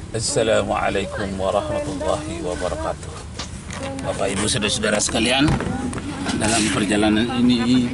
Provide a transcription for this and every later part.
Assalamualaikum warahmatullahi wabarakatuh. Bapak Ibu saudara-saudara sekalian, dalam perjalanan ini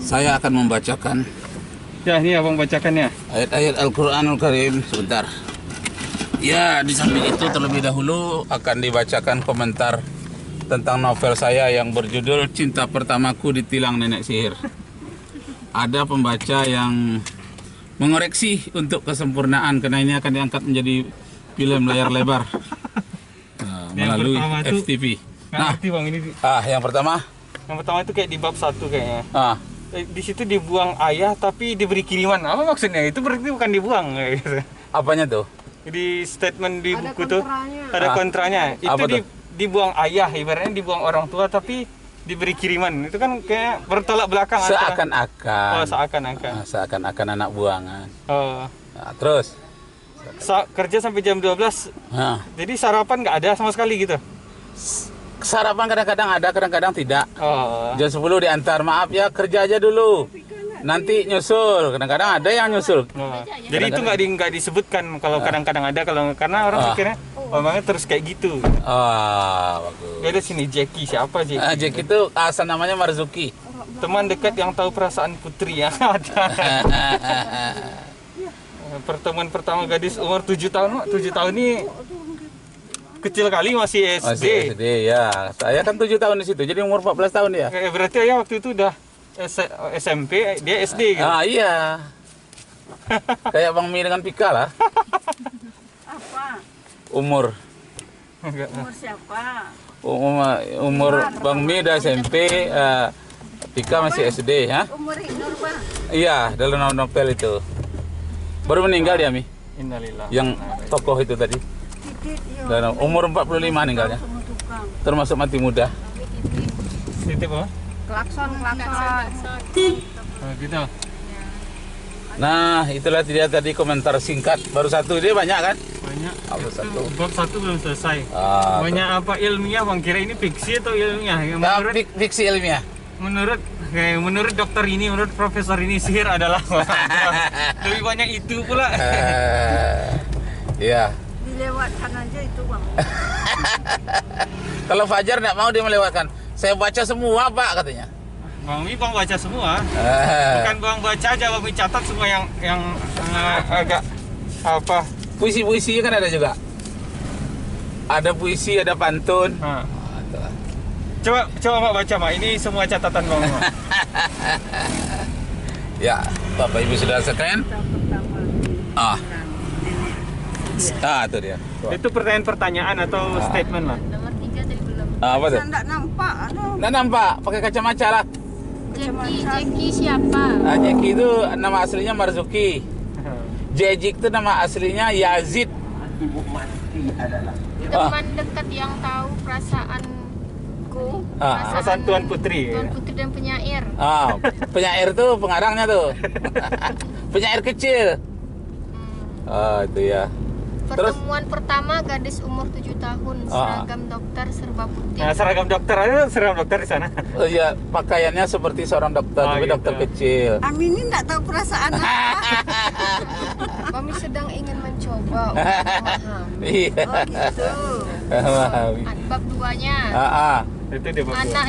saya akan membacakan ini abang bacakannya ayat-ayat Al-Quranul Karim. Sebentar. Ya, di samping itu terlebih dahulu akan dibacakan komentar tentang novel saya yang berjudul Cinta Pertamaku Ditilang Nenek Sihir. Ada pembaca yang mengoreksi untuk kesempurnaan karena ini akan diangkat menjadi film layar lebar melalui FTV. Nah, bang, ini yang pertama itu kayak di bab 1 kayaknya. Di situ dibuang ayah tapi diberi kiriman. Apa maksudnya? Itu berarti bukan dibuang kayak gitu. Apanya tuh? Di statement di Ada buku tuh ada kontranya. Itu dibuang ayah, ibaratnya dibuang orang tua tapi diberi kiriman. Itu kan kayak bertolak belakang. Seakan-akan. Seakan-akan anak buangan. Nah, terus kerja sampai jam 12. Jadi sarapan nggak ada sama sekali gitu. Sarapan kadang-kadang ada, kadang-kadang tidak. Jam 10 diantar, maaf ya kerja aja dulu. Nanti nyusul, kadang-kadang ada yang nyusul. Jadi itu nggak disebutkan kalau kadang-kadang ada, karena orang pikirnya memangnya terus kayak gitu. Bagus. Ada sini Jackie, siapa Jackie? Jackie itu asal namanya Marzuki. Teman dekat yang tahu perasaan putri yang ada. Pertemuan pertama gadis umur 7 tahun. 7 tahun ini kecil kali, masih SD. Masih SD ya. Saya kan 7 tahun di situ, jadi umur 14 tahun ya. Berarti ya waktu itu udah SMP, dia SD gitu. Iya. Kayak Bang Mi dengan Pika lah. Apa? Umur Siapa? Umur Bang Mi udah SMP, Pika masih SD ya. Umur Inur, Bang. Iya, dalam novel itu. Baru meninggal dia, Mi. Innalillah. Yang tokoh itu tadi. Dan umur 45 meninggalnya. Termasuk mati muda. Titip apa? Klakson. Gitu. Nah, itulah dia tadi komentar singkat. Baru satu, dia banyak kan? Banyak. Baru satu. Bab 1 belum selesai. Banyak apa ilmiah, Bang? Kira ini fiksi atau ilmiah? Fiksi ilmiah. Menurut dokter ini, menurut profesor ini, sihir adalah lebih banyak itu pula. Iya. Dilewatkan aja itu, Bang. Kalau Fajar nggak mau dia melewatkan. Saya baca semua, Pak, katanya. Bang Mi, Bang baca semua. Bukan Bang baca aja, Bang Mi catat semua yang agak apa. Puisi-puisi kan ada juga. Ada puisi, ada pantun. Coba Mak baca, Mak. Ini semua catatan Bang. Ya, Bapak Ibu sudah sekalian. Itu dia. Itu pertanyaan atau statement lah. Nomor 3 tadi belum. Apa tuh? Enggak nampak. Nggak nampak, pakai kacamata lah. Jackie siapa? Jackie itu nama aslinya Marzuki. Jejik itu nama aslinya Yazid. Teman dekat yang tahu perasaanku. Perasaan Tuan Putri. Tuan Putri dan penyair. Penyair tuh pengarangnya tuh. Penyair kecil. Itu ya. Pertemuan pertama gadis umur 7 tahun, seragam dokter serba putih. Nah, seragam dokter, ada seragam dokter di sana. Iya, pakaiannya seperti seorang dokter, tapi gitu. dokter kecil. Amini enggak tahu perasaan apa. Kami sedang ingin mencoba untuk memahami. Iya. Gitu. Bab 2-nya. Itu dia bab 2. Anak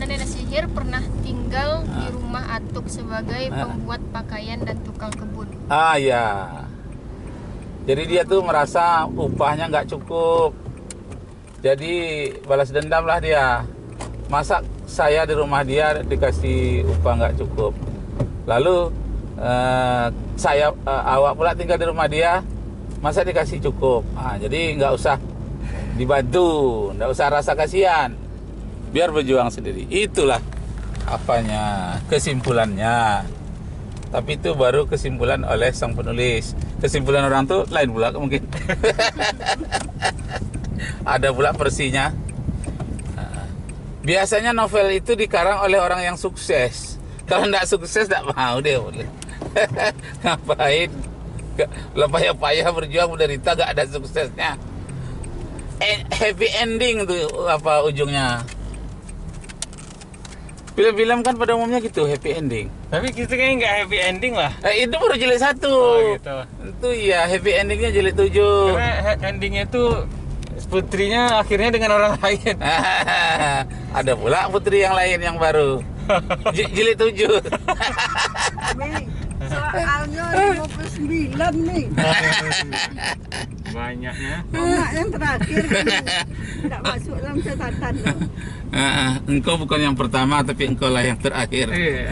nenek sihir pernah tinggal di rumah Atuk sebagai pembuat pakaian dan tukang kebun. Iya. Jadi dia tuh merasa upahnya nggak cukup. Jadi balas dendam lah dia. Masa saya di rumah dia dikasih upah nggak cukup. Lalu awak pula tinggal di rumah dia, masa dikasih cukup. Jadi nggak usah dibantu, nggak usah rasa kasihan. Biar berjuang sendiri. Itulah kesimpulannya. Tapi itu baru kesimpulan oleh sang penulis. Kesimpulan orang tuh lain pula mungkin. Ada pula versinya. Biasanya novel itu dikarang oleh orang yang sukses. Kalau nggak sukses nggak mau deh. Ngapain? Lah payah-payah berjuang menderita nggak ada suksesnya. Happy ending tuh ujungnya. Film-film kan pada umumnya gitu, happy ending. Tapi kita kayaknya nggak happy ending lah. Itu baru jilid 1. Oh gitu. Itu ya happy endingnya jilid 7. Karena endingnya tuh putrinya akhirnya dengan orang lain. Ada pula putri yang lain yang baru. Jilid 7. Mi, soalnya 59 nih. Banyaknya. Anak yang terakhir tidak masuk dalam catatan loh. Engkau bukan yang pertama, tapi engkau lah yang terakhir. Iya.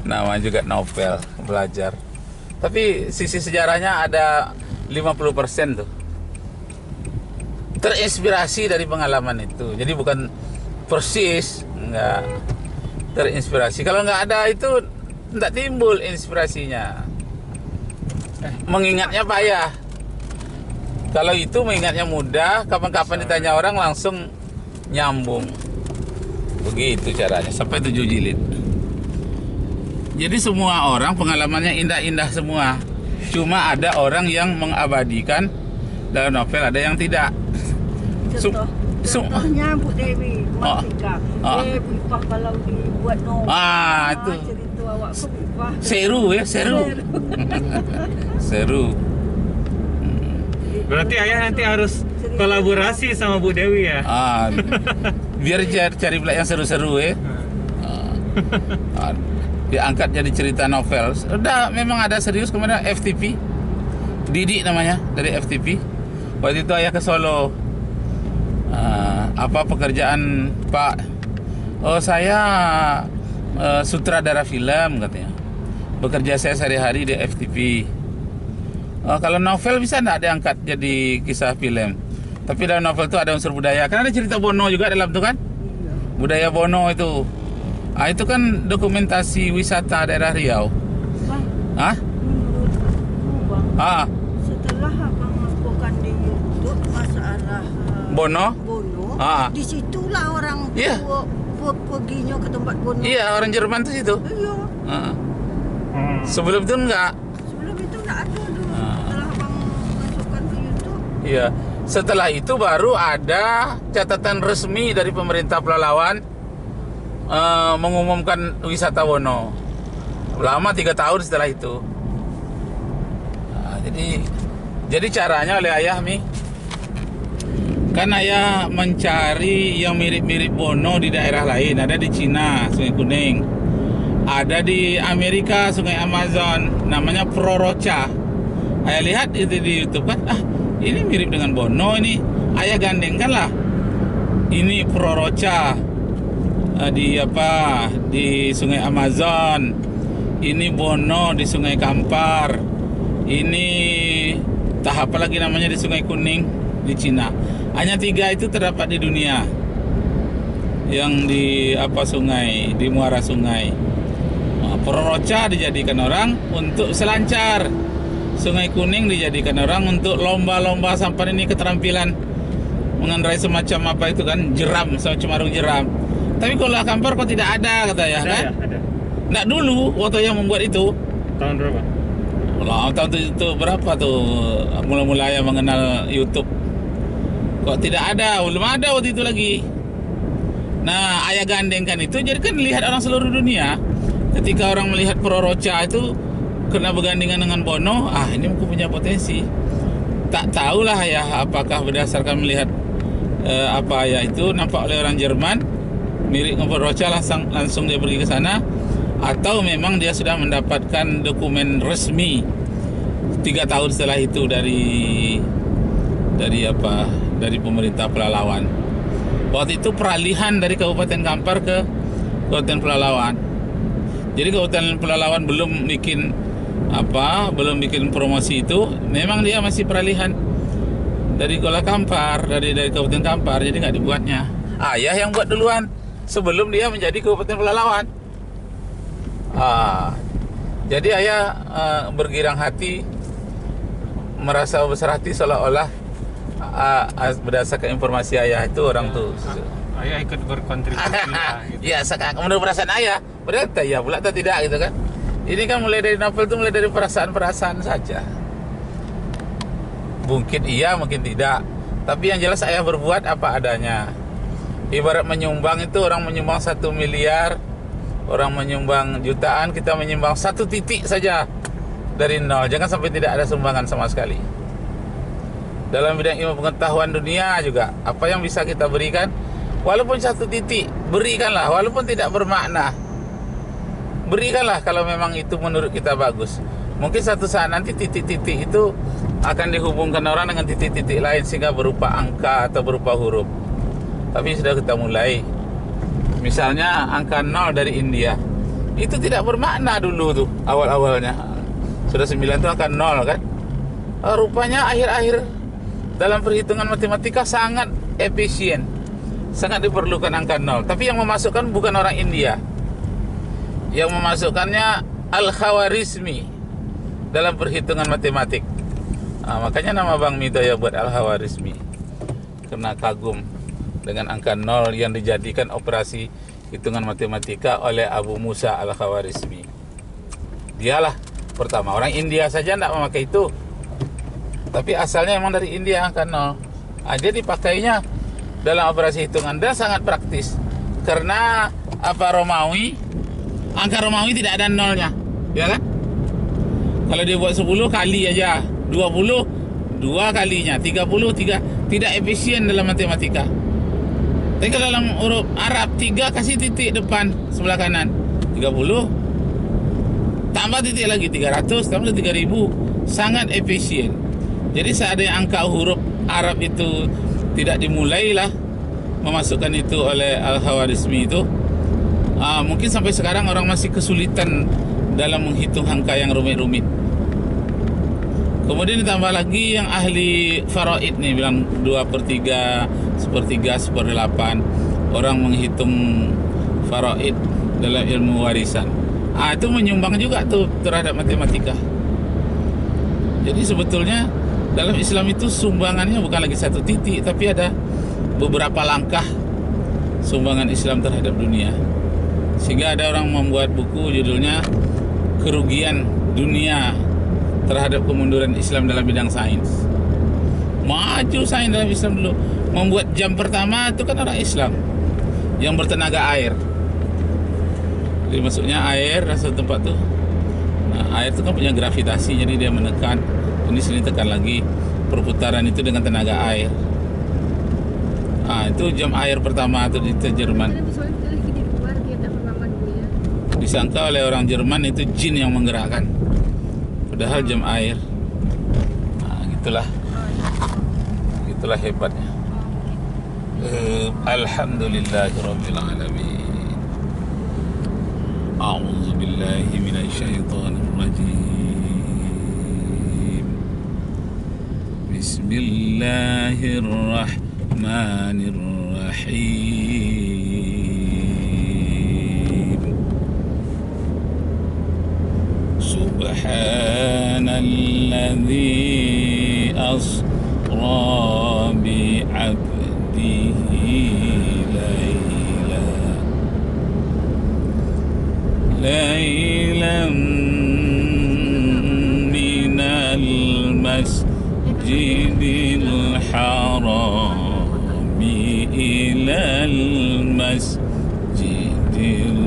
Nama juga novel, belajar. Tapi sisi sejarahnya ada 50% tuh. Terinspirasi dari pengalaman itu. Jadi bukan persis, enggak. Terinspirasi. Kalau nggak ada itu enggak timbul inspirasinya. Mengingatnya payah. Kalau itu mengingatnya mudah, kapan-kapan ditanya orang langsung nyambung. Begitu caranya, sampai 7 jilid. Jadi semua orang pengalamannya indah-indah semua. Cuma ada orang yang mengabadikan dalam novel, ada yang tidak. Contohnya Bu Dewi Martika. Dia Bipah kalau dibuat novel. Itu. Cerita awak ke Bipah. Seru ya, seru. Seru. Berarti ayah nanti harus kolaborasi sama Bu Dewi ya. Biar cari pula yang seru-seru ya. Diangkat jadi cerita novel. Udah memang ada serius kemarin FTP. Didi namanya dari FTP. Waktu itu ayah ke Solo. Apa pekerjaan Pak? Oh saya sutradara film katanya. Bekerja saya sehari-hari di FTP. Kalau novel bisa enggak diangkat jadi kisah film? Tapi dalam novel itu ada unsur budaya. Kan ada cerita Bono juga dalam itu kan? Budaya Bono itu. Itu kan dokumentasi wisata daerah Riau. Bang, menurutmu Bang, setelah abang lakukan di YouTube masalah Bono? di situlah orang perginya ke tempat Bono. Iya, orang Jerman tuh situ. Iya. Sebelum itu enggak. Sebelum itu enggak ada tuh. Setelah abang masukkan ke YouTube. Iya. Setelah itu baru ada catatan resmi dari pemerintah Pelalawan mengumumkan wisata Wono. Lama 3 tahun setelah itu. Jadi caranya oleh ayah Mi, kan ayah mencari yang mirip-mirip Bono di daerah lain. Ada di Cina, Sungai Kuning. Ada di Amerika, Sungai Amazon. Namanya Proroca. Ayah lihat itu di YouTube kan. Ini mirip dengan Bono ini. Ayah gandengkan lah. Ini Proroca di Sungai Amazon. Ini Bono di Sungai Kampar. Ini tahap apa lagi namanya di Sungai Kuning di Cina. Hanya 3 itu terdapat di dunia. Yang di sungai, di muara sungai. Proroca dijadikan orang untuk selancar. Sungai Kuning dijadikan orang untuk lomba-lomba sampai ini keterampilan mengendarai semacam apa itu kan, jeram, semacam arung jeram. Tapi kalau Kampar kok tidak ada kata ya kan? Ada. Nggak dulu waktu yang membuat itu. Tahun berapa? Tahun itu berapa tuh mula-mula yang mengenal YouTube. Kok tidak ada? Belum ada waktu itu lagi. Nah, ayah gandengkan itu jadi kan lihat orang seluruh dunia. Ketika orang melihat Proroca itu kena bergandingan dengan Bono, ini punya potensi. Tak tahulah ya apakah berdasarkan melihat itu nampak oleh orang Jerman mirip dengan Proroca langsung dia pergi ke sana, atau memang dia sudah mendapatkan dokumen resmi 3 tahun setelah itu dari pemerintah Pelalawan. Waktu itu peralihan dari Kabupaten Kampar ke Kabupaten Pelalawan. Jadi Kabupaten Pelalawan belum bikin promosi itu, memang dia masih peralihan dari Kuala Kampar, dari Kabupaten Kampar, jadi nggak dibuatnya. Ayah yang buat duluan sebelum dia menjadi Kabupaten Pelalawan. Jadi ayah bergirang hati, merasa besar hati seolah-olah berdasarkan informasi ayah itu orang tuh. Ayah ikut berkontribusi lah, gitu. Ya, menurut perasaan ayah, berarti ya pula atau tidak gitu kan. Ini kan mulai dari novel itu mulai dari perasaan-perasaan saja. Mungkin iya, mungkin tidak. Tapi yang jelas ayah berbuat apa adanya. Ibarat menyumbang itu, orang menyumbang 1 miliar, orang menyumbang jutaan, kita menyumbang 1 titik saja dari nol. Jangan sampai tidak ada sumbangan sama sekali. Dalam bidang ilmu pengetahuan dunia juga, apa yang bisa kita berikan, walaupun 1 titik, berikanlah, walaupun tidak bermakna. Berikanlah kalau memang itu menurut kita bagus. Mungkin satu saat nanti titik-titik itu akan dihubungkan orang dengan titik-titik lain sehingga berupa angka atau berupa huruf. Tapi sudah kita mulai. Misalnya angka 0 dari India, itu tidak bermakna dulu tuh awal-awalnya. Sudah 9 itu angka 0 kan. Rupanya akhir-akhir dalam perhitungan matematika sangat efisien, sangat diperlukan angka 0. Tapi yang memasukkan bukan orang India, yang memasukkannya Al-Khawarizmi dalam perhitungan matematik. Makanya nama Bang Midoya buat Al-Khawarizmi, karena kagum dengan angka 0 yang dijadikan operasi hitungan matematika oleh Abu Musa Al-Khawarizmi. Dialah pertama. Orang India saja tidak memakai itu, tapi asalnya memang dari India angka 0. Dia dipakainya dalam operasi hitungan dan sangat praktis. Karena Romawi, angka Romawi tidak ada nolnya, ya kan? Kalau dia buat 10 kali aja, 20 2 kalinya, 30 3, tidak efisien dalam matematika. Tapi kalau dalam huruf Arab 3 kasih titik depan sebelah kanan, 30 tambah titik lagi 300 tambah 3000, sangat efisien. Jadi seandainya angka huruf Arab itu tidak dimulailah memasukkan itu oleh Al-Khawarizmi itu, mungkin sampai sekarang orang masih kesulitan dalam menghitung angka yang rumit-rumit. Kemudian ditambah lagi yang ahli faraid nih bilang 2/3, 1/3, 1/8 orang menghitung faraid dalam ilmu warisan. Itu menyumbang juga tuh terhadap matematika. Jadi sebetulnya dalam Islam itu sumbangannya bukan lagi 1 titik, tapi ada beberapa langkah sumbangan Islam terhadap dunia. Sehingga ada orang membuat buku judulnya Kerugian Dunia terhadap kemunduran Islam dalam bidang sains. Maju sains dalam Islam dulu. Membuat jam pertama itu kan orang Islam yang bertenaga air. Jadi maksudnya air satu tempat tuh. Air itu kan punya gravitasi, jadi dia menekan. Ini sini tekan lagi. Perputaran itu dengan tenaga air. Itu jam air pertama itu di Jerman. Disangka oleh orang Jerman itu jin yang menggerakkan, padahal jam air. Gitulah hebatnya. Alhamdulillahirabbil alamin. A'udzu billahi minasyaitonir rajim. Bismillahirrahmanirrahim. Subhanalladzi asra bi'abdihi laylan minal masjidil harami ilal masjidil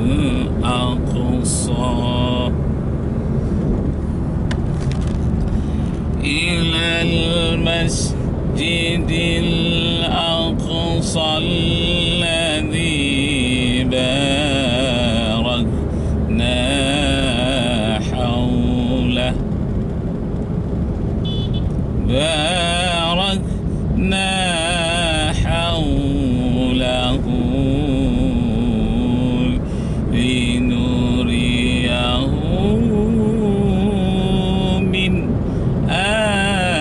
aqsa ilal masjidil aqsa alladzi barakna hawlah linuriyahu min ayatina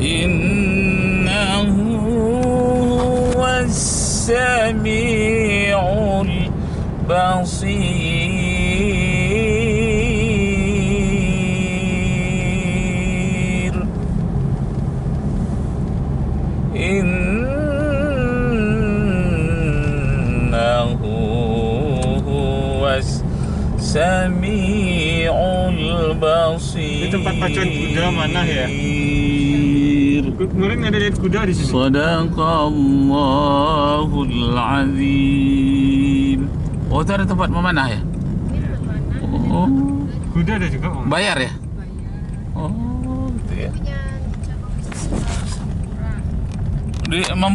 innahu huwas sami'ul basir. Innahu huwas sami'ul basir. tempat pacuan kuda mana ya? Kemarin ada lihat kuda di sini. Sadaqallahul azim. Oh, itu ada tempat memanah ya? Ini berwarna. Oh, Kuda ada juga, Om. bayar ya? Oh, gitu ya. Punya cabang bisnis murah. Mampu